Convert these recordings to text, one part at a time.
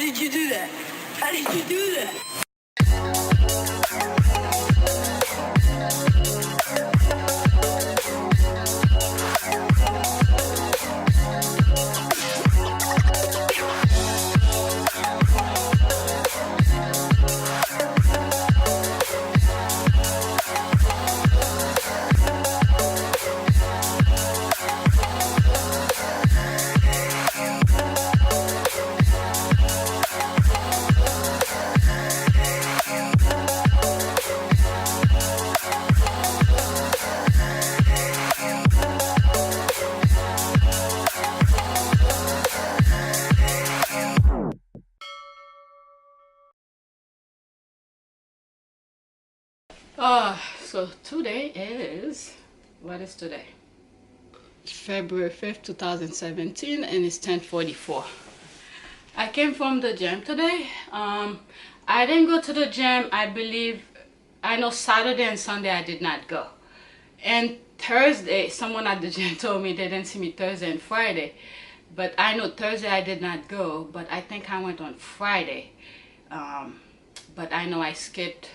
did you do that? How did you do that? So today is, what is today? February 5th, 2017, and it's 10:44. I came from the gym today. I didn't go to the gym. I know Saturday and Sunday I did not go. And Thursday, someone at the gym told me they didn't see me Thursday and Friday. But I know Thursday I did not go, but I think I went on Friday. But I know I skipped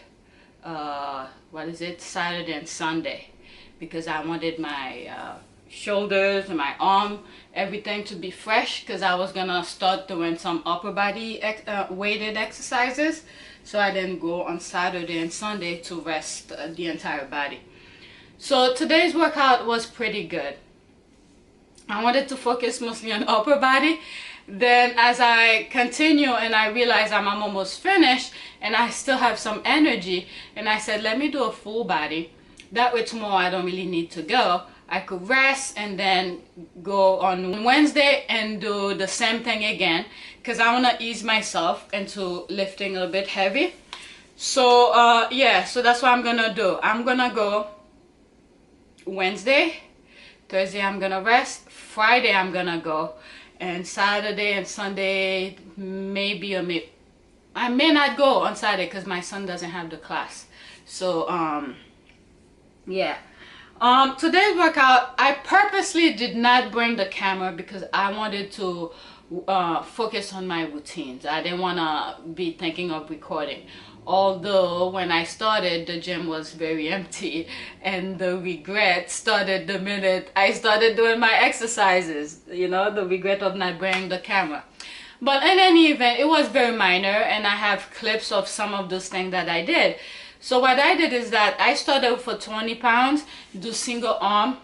Saturday and Sunday, because I wanted my shoulders and my arm, everything to be fresh, because I was gonna start doing some upper body weighted exercises. So I didn't go on Saturday and Sunday to rest the entire body. So today's workout was pretty good. I wanted to focus mostly on upper body. Then as I continue and I realize I'm almost finished and I still have some energy, and I said, let me do a full body. That way tomorrow I don't really need to go. I could rest and then go on Wednesday and do the same thing again, because I want to ease myself into lifting a little bit heavy. So yeah, so that's what I'm gonna do. I'm gonna go Wednesday, Thursday I'm gonna rest, Friday I'm gonna go, and Saturday and Sunday maybe I may not go on Saturday because my son doesn't have the class. So yeah. Today's workout, I purposely did not bring the camera because I wanted to focus on my routines. I didn't want to be thinking of recording. Although when I started, the gym was very empty, and the regret started the minute I started doing my exercises. You know, the regret of not bringing the camera. But in any event, it was very minor, and I have clips of some of those things that I did. So what I did is that I started for 20 pounds, do single arm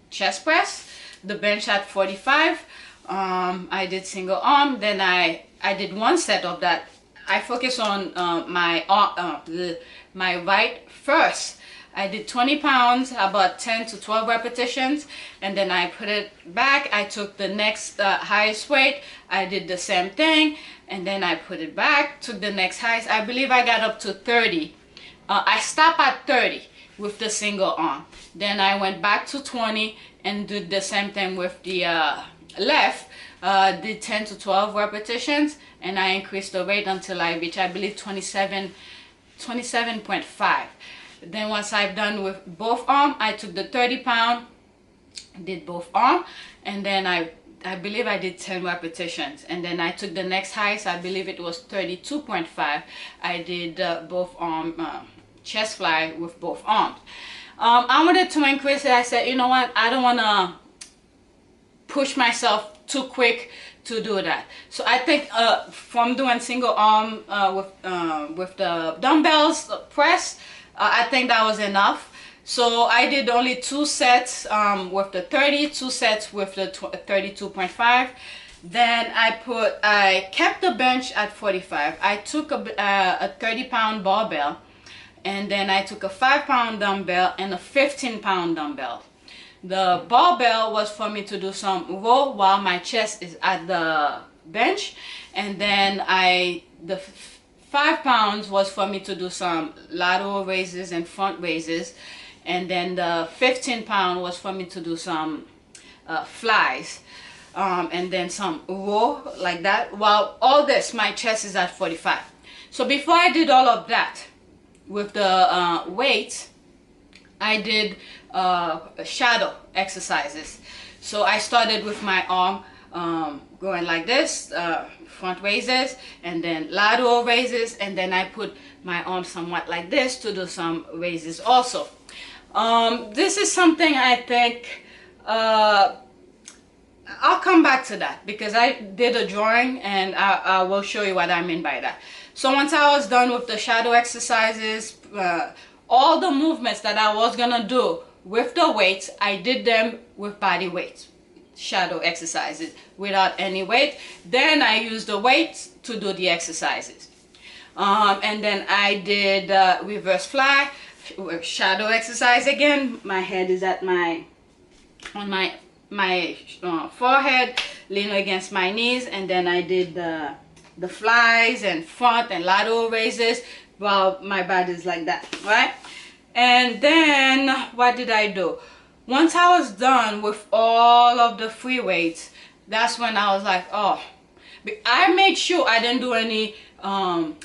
chest press, the bench at 45. I did single arm, then I did one set of that. I focus on my right first. I did 20 pounds, about 10 to 12 repetitions, and then I put it back. I took the next highest weight. I did the same thing, and then I put it back, took the next highest. I believe I got up to 30. I stopped at 30 with the single arm. Then I went back to 20 and did the same thing with the left. Did 10 to 12 repetitions, and I increased the weight until I reached, I believe, 27.5. Then once I've done with both arms, I took the 30 pound, did both arms, and then I believe I did 10 repetitions. And then I took the next highest, I believe it was 32.5. I did both arm chest fly with both arms. I wanted to increase it. I said, you know what, I don't want to push myself too quick to do that. So I think from doing single arm with the dumbbells press, I think that was enough. So I did only 2 sets with the 30, 2 sets with the 32.5. Then I kept the bench at 45. I took a 30 pound barbell, and then I took a 5 pound dumbbell and a 15 pound dumbbell. The barbell was for me to do some row while my chest is at the bench, and then the 5 pounds was for me to do some lateral raises and front raises, and then the 15 pound was for me to do some flies, and then some row like that. While all this, my chest is at 45. So before I did all of that with the weights, I did shadow exercises. So I started with my arm. going like this, front raises, and then lateral raises, and then I put my arm somewhat like this to do some raises also. This is something I think I'll come back to that because I did a drawing, and I will show you what I mean by that. So once I was done with the shadow exercises, all the movements that I was gonna do with the weights, I did them with body weights, shadow exercises without any weight. Then I used the weights to do the exercises. And then I did reverse fly with shadow exercise again. My head is at my forehead, leaning against my knees, and then I did the flies and front and lateral raises while my body is like that, right? And then what did I do? Once I was done with all of the free weights, that's when I was like, oh, I made sure I didn't do any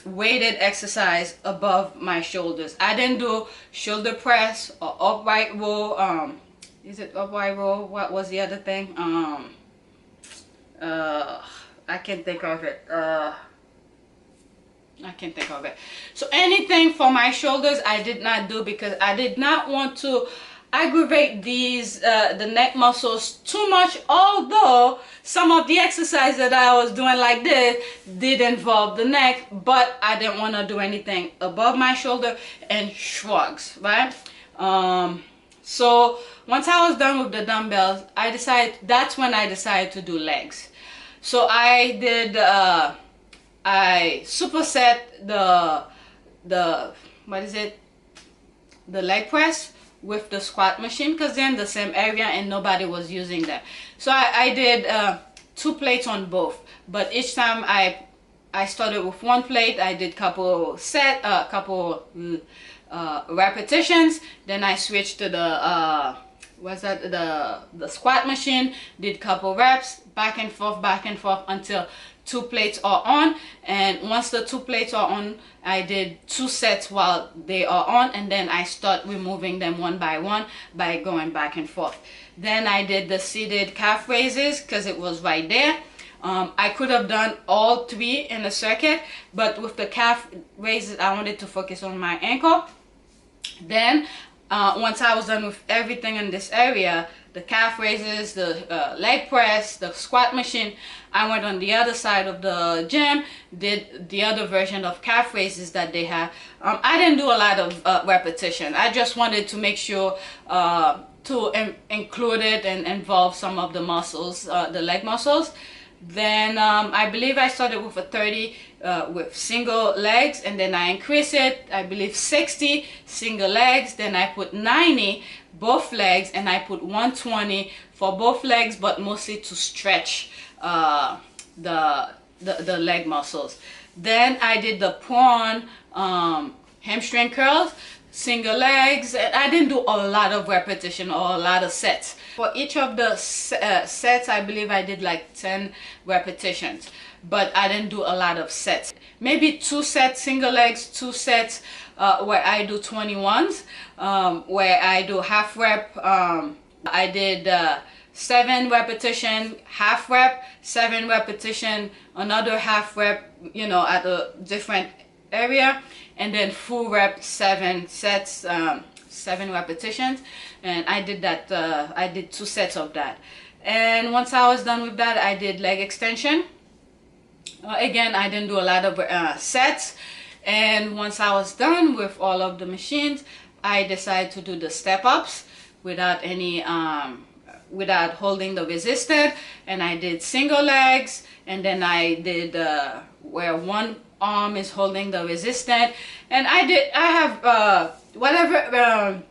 weighted exercise above my shoulders. I didn't do shoulder press or upright row. Is it upright row? What was the other thing? I can't think of it. I can't think of it. So anything for my shoulders I did not do because I did not want to aggravate these the neck muscles too much, although some of the exercise that I was doing like this did involve the neck, but I didn't want to do anything above my shoulder and shrugs, right? So once I was done with the dumbbells, that's when I decided to do legs. So I did I superset the leg press with the squat machine because they're in the same area and nobody was using them. So I did 2 plates on both, but each time I started with 1 plate. I did couple repetitions, then I switched to the the squat machine, did couple reps, back and forth until 2 plates are on. And once the 2 plates are on, I did 2 sets while they are on, and then I start removing them one by one by going back and forth. Then I did the seated calf raises because it was right there. I could have done all 3 in a circuit, but with the calf raises I wanted to focus on my ankle. Then once I was done with everything in this area, the calf raises, the leg press, the squat machine, I went on the other side of the gym, did the other version of calf raises that they have. I didn't do a lot of repetition. I just wanted to make sure to include it and involve some of the muscles, the leg muscles. Then I believe I started with a 30 with single legs, and then I increased it, I believe 60 single legs, then I put 90 both legs, and I put 120 for both legs, but mostly to stretch the leg muscles. Then I did the prawn hamstring curls, single legs, and I didn't do a lot of repetition or a lot of sets. For each of the sets, I believe I did like 10 repetitions, but I didn't do a lot of sets. Maybe 2 sets single legs, 2 sets where I do 21s, where I do half rep. I did 7 repetition, half rep, 7 repetition, another half rep, you know, at a different area, and then full rep, 7 sets, 7 repetitions. And I did that, I did 2 sets of that. And once I was done with that, I did leg extension. Again, I didn't do a lot of sets. And once I was done with all of the machines, I decided to do the step ups without any without holding the resisted. And I did single legs, and then I did where one arm is holding the resistant. And I have whatever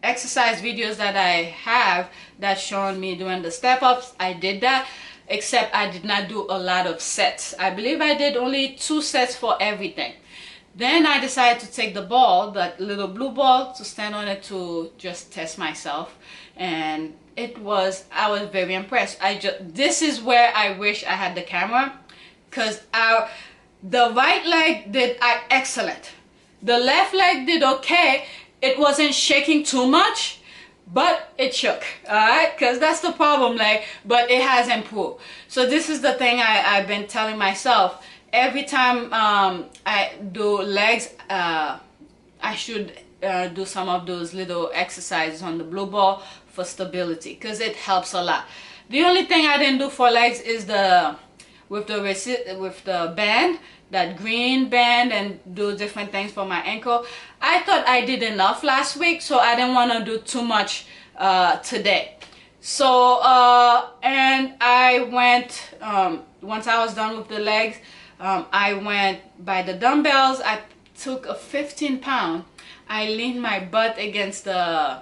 exercise videos that I have that showing me doing the step ups, I did that, except I did not do a lot of sets. I believe I did only 2 sets for everything. Then I decided to take the ball, that little blue ball, to stand on it to just test myself, and I was very impressed. This is where I wish I had the camera, because the right leg did excellent. The left leg did okay. It wasn't shaking too much, but it shook, all right, because that's the problem, like, but it has improved. So this is the thing I've been telling myself every time I do legs. I should do some of those little exercises on the blue ball for stability, because it helps a lot. The only thing I didn't do for legs is with the band, that green band, and do different things for my ankle. I thought I did enough last week, so I didn't want to do too much today. So and I went, once I was done with the legs, I went by the dumbbells. I took a 15-pound. I leaned my butt against the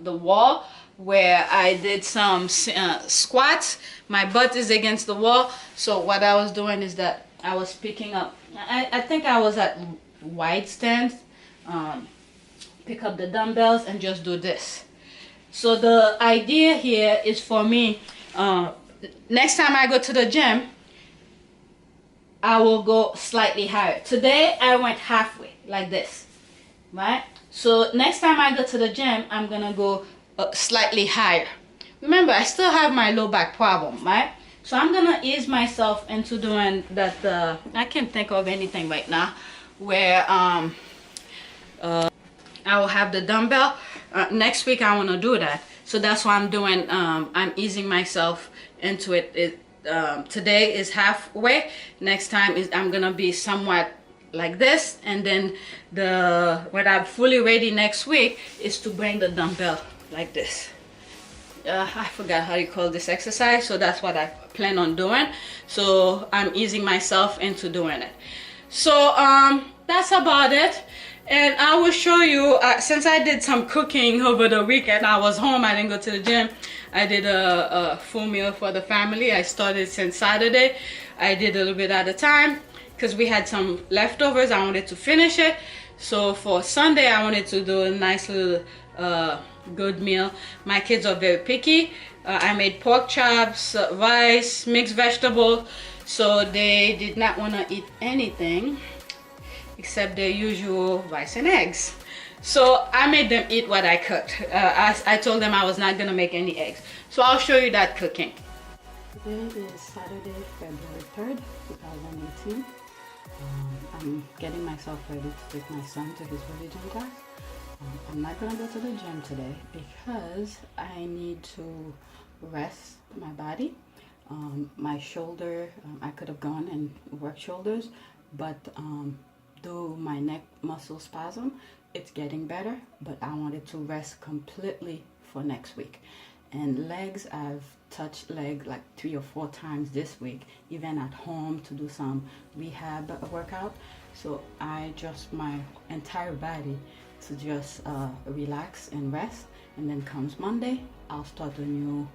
wall where I did some squats. My butt is against the wall. So what I was doing is that I was picking up, I think I was at wide stance, pick up the dumbbells and just do this. So the idea here is for me, next time I go to the gym, I will go slightly higher. Today I went halfway, like this, right? So next time I go to the gym, I'm gonna go slightly higher. Remember, I still have my low back problem, right? So I'm gonna ease myself into doing that. I can't think of anything right now where I will have the dumbbell. Next week I want to do that, so that's why I'm doing. I'm easing myself into it. Today is halfway. Next time is I'm gonna be somewhat like this, and then when I'm fully ready next week is to bring the dumbbell like this. I forgot how you call this exercise, so that's what I plan on doing. So I'm easing myself into doing it. So that's about it. And I will show you, since I did some cooking over the weekend, I was home, I didn't go to the gym. I did a full meal for the family. I started since Saturday. I did a little bit at a time because we had some leftovers. I wanted to finish it. So for Sunday, I wanted to do a nice little good meal. My kids are very picky. I made pork chops, rice, mixed vegetables. So they did not want to eat anything except their usual rice and eggs. So I made them eat what I cooked. I told them I was not gonna make any eggs. So I'll show you that cooking. Today is Saturday, February 3rd, 2018. I'm getting myself ready to take my son to his religion class. I'm not gonna go to the gym today because I need to rest my body. My shoulder, I could have gone and worked shoulders, but though my neck muscle spasm, it's getting better, but I wanted to rest completely for next week. And legs, I've touched leg like 3 or 4 times this week, even at home to do some rehab workout. So I adjust my entire body to just relax and rest. And then comes Monday, I'll start a new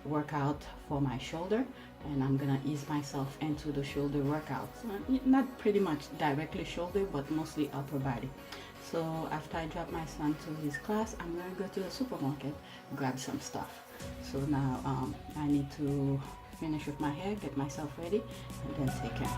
workout for my shoulder, and I'm gonna ease myself into the shoulder workout. So not pretty much directly shoulder, but mostly upper body. So after I drop my son to his class, I'm gonna go to the supermarket, grab some stuff. So now I need to finish with my hair, get myself ready, and then take care.